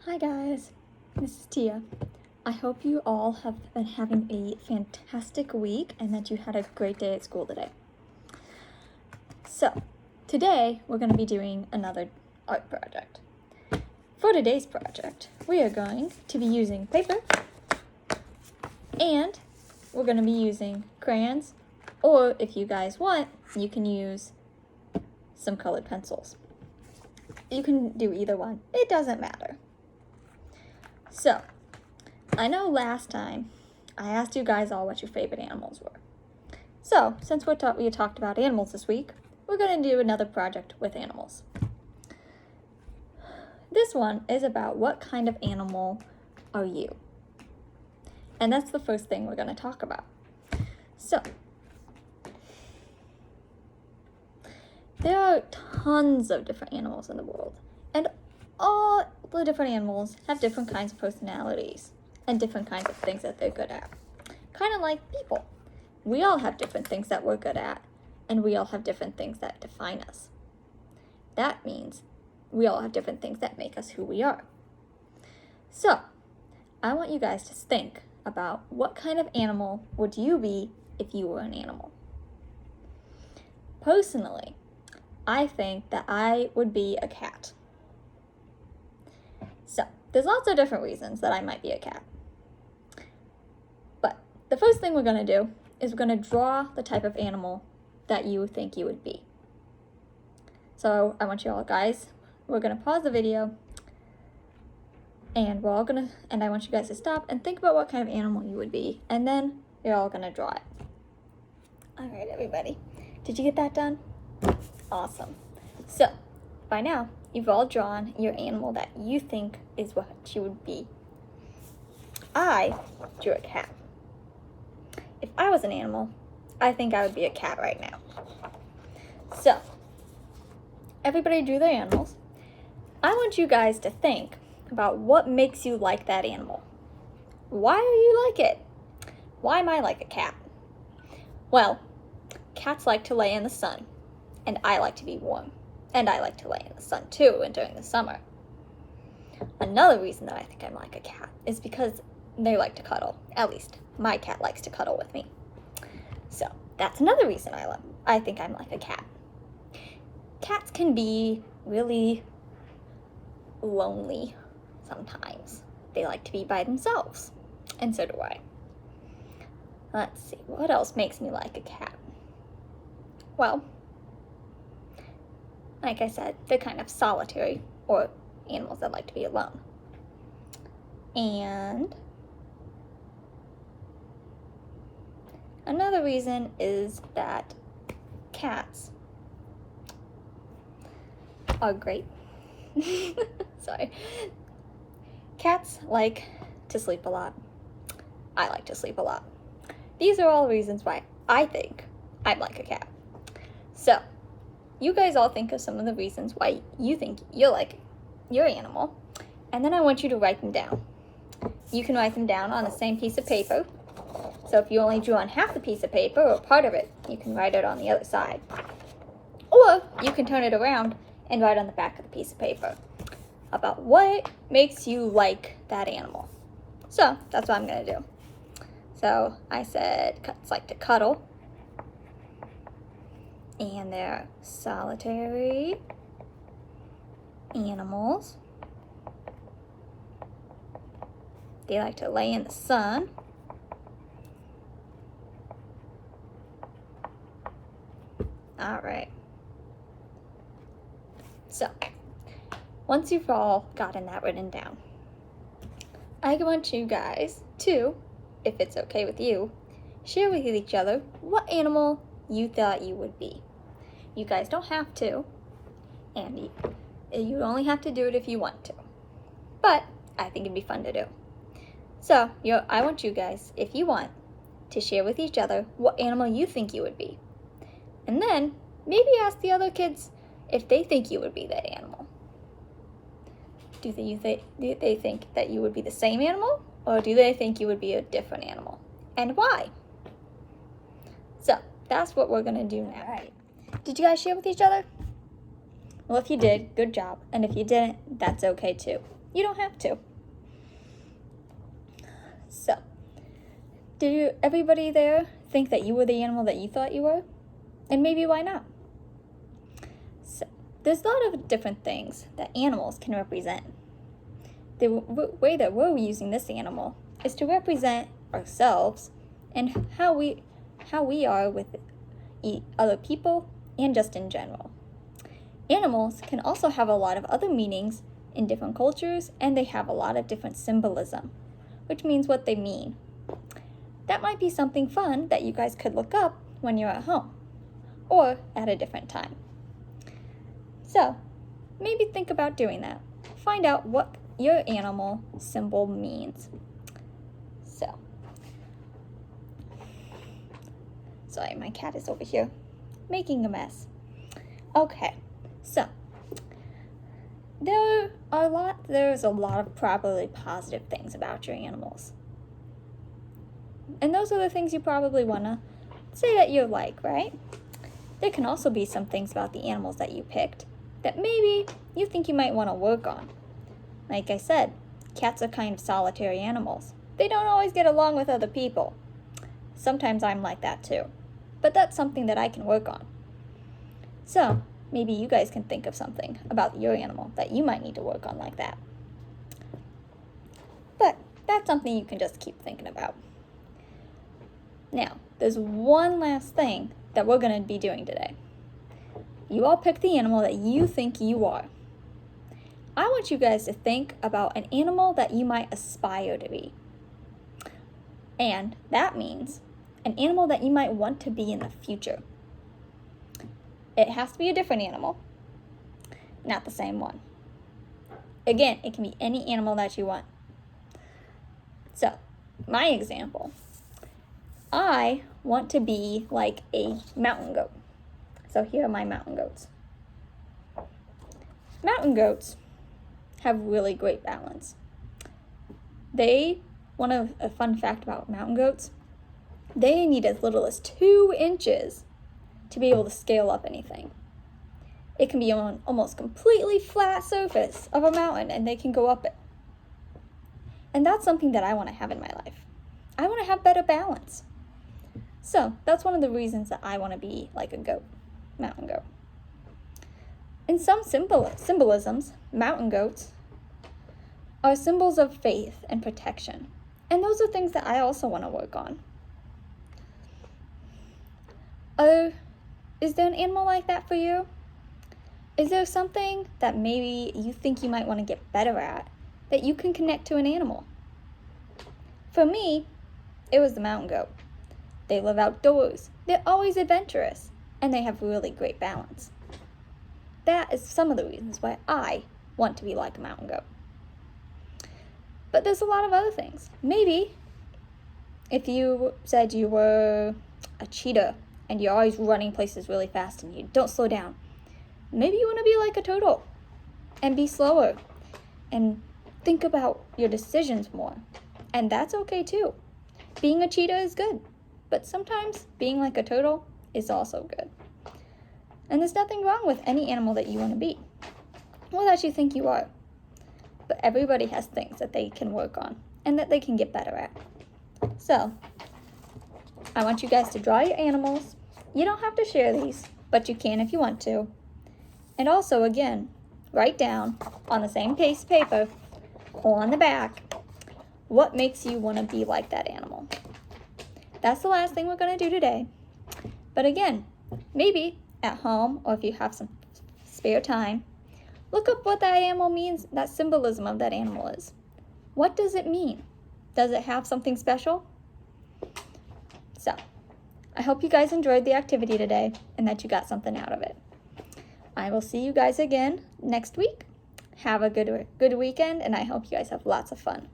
Hi guys, this is Tia. I hope you all have been having a fantastic week and that you had a great day at school today. So, today we're going to be doing another art project. For today's project, we are going to be using paper and we're going to be using crayons, or if you guys want, you can use some colored pencils. You can do either one, it doesn't matter. So, I know last time I asked you guys all what your favorite animals were. So, since we talked about animals this week, we're going to do another project with animals. This one is about what kind of animal are you? And that's the first thing we're going to talk about. So, there are tons of different animals in the world, and all the different animals have different kinds of personalities and different kinds of things that they're good at. Kind of like people. We all have different things that we're good at, and we all have different things that define us. That means we all have different things that make us who we are. So, I want you guys to think about what kind of animal would you be if you were an animal. Personally, I think that I would be a cat. So, there's lots of different reasons that I might be a cat. But the first thing we're going to do is we're going to draw the type of animal that you think you would be. So, I want you all guys, we're going to pause the video and I want you guys to stop and think about what kind of animal you would be, and then you're all going to draw it. All right, everybody. Did you get that done? Awesome. So, by now, you've all drawn your animal that you think is what you would be. I drew a cat. If I was an animal, I think I would be a cat right now. So, everybody drew their animals. I want you guys to think about what makes you like that animal. Why are you like it? Why am I like a cat? Well, cats like to lay in the sun, and I like to be warm. And I like to lay in the sun too, and during the summer. Another reason that I think I'm like a cat is because they like to cuddle. At least, my cat likes to cuddle with me. So, that's another reason I think I'm like a cat. Cats can be really lonely sometimes. They like to be by themselves. And so do I. Let's see, what else makes me like a cat? Well, like I said, they're kind of solitary, or animals that like to be alone. And another reason is that cats are great. Sorry. Cats like to sleep a lot. I like to sleep a lot. These are all reasons why I think I'm like a cat. So, you guys all think of some of the reasons why you think you're like your animal, and then I want you to write them down. You can write them down on the same piece of paper. So if you only drew on half the piece of paper or part of it, you can write it on the other side. Or you can turn it around and write on the back of the piece of paper about what makes you like that animal. So that's what I'm going to do. So I said cats like to cuddle. And they're solitary animals. They like to lay in the sun. All right. So, once you've all gotten that written down, I want you guys to, if it's okay with you, share with each other what animal you thought you would be. You guys don't have to, and you only have to do it if you want to. But I think it'd be fun to do. So, I want you guys, if you want, to share with each other what animal you think you would be. And then, maybe ask the other kids if they think you would be that animal. Do they think that you would be the same animal? Or do they think you would be a different animal? And why? So, that's what we're going to do now. All right. Did you guys share with each other? Well, if you did, good job. And if you didn't, that's okay too. You don't have to. So, did everybody there think that you were the animal that you thought you were? And maybe why not? So, there's a lot of different things that animals can represent. The way that we're using this animal is to represent ourselves and how we are with other people and just in general. Animals can also have a lot of other meanings in different cultures, and they have a lot of different symbolism, which means what they mean. That might be something fun that you guys could look up when you're at home or at a different time. So, maybe think about doing that. Find out what your animal symbol means. So, sorry, my cat is over here making a mess. Okay, so there's a lot of probably positive things about your animals. And those are the things you probably want to say that you like, right? There can also be some things about the animals that you picked that maybe you think you might want to work on. Like I said, cats are kind of solitary animals. They don't always get along with other people. Sometimes I'm like that too. But that's something that I can work on. So, maybe you guys can think of something about your animal that you might need to work on like that. But that's something you can just keep thinking about. Now, there's one last thing that we're going to be doing today. You all pick the animal that you think you are. I want you guys to think about an animal that you might aspire to be. And that means an animal that you might want to be in the future. It has to be a different animal, not the same one. Again, it can be any animal that you want. So, my example, I want to be like a mountain goat. So here are my mountain goats. Mountain goats have really great balance. A fun fact about mountain goats, they need as little as 2 inches to be able to scale up anything. It can be on almost completely flat surface of a mountain and they can go up it. And that's something that I want to have in my life. I want to have better balance. So that's one of the reasons that I want to be like a goat, mountain goat. In some symbolisms, mountain goats are symbols of faith and protection. And those are things that I also want to work on. Is there an animal like that for you? Is there something that maybe you think you might want to get better at that you can connect to an animal? For me, it was the mountain goat. They live outdoors, they're always adventurous, and they have really great balance. That is some of the reasons why I want to be like a mountain goat. But there's a lot of other things. Maybe if you said you were a cheetah and you're always running places really fast and you don't slow down, maybe you want to be like a turtle and be slower and think about your decisions more. And that's okay too. Being a cheetah is good, but sometimes being like a turtle is also good. And there's nothing wrong with any animal that you want to be or that you think you are. But everybody has things that they can work on and that they can get better at. So, I want you guys to draw your animals. You don't have to share these, but you can if you want to. And also, again, write down on the same piece of paper or on the back what makes you want to be like that animal. That's the last thing we're going to do today. But again, maybe at home or if you have some spare time, look up what that animal means, that symbolism of that animal is. What does it mean? Does it have something special? So, I hope you guys enjoyed the activity today and that you got something out of it. I will see you guys again next week. Have a good weekend, and I hope you guys have lots of fun.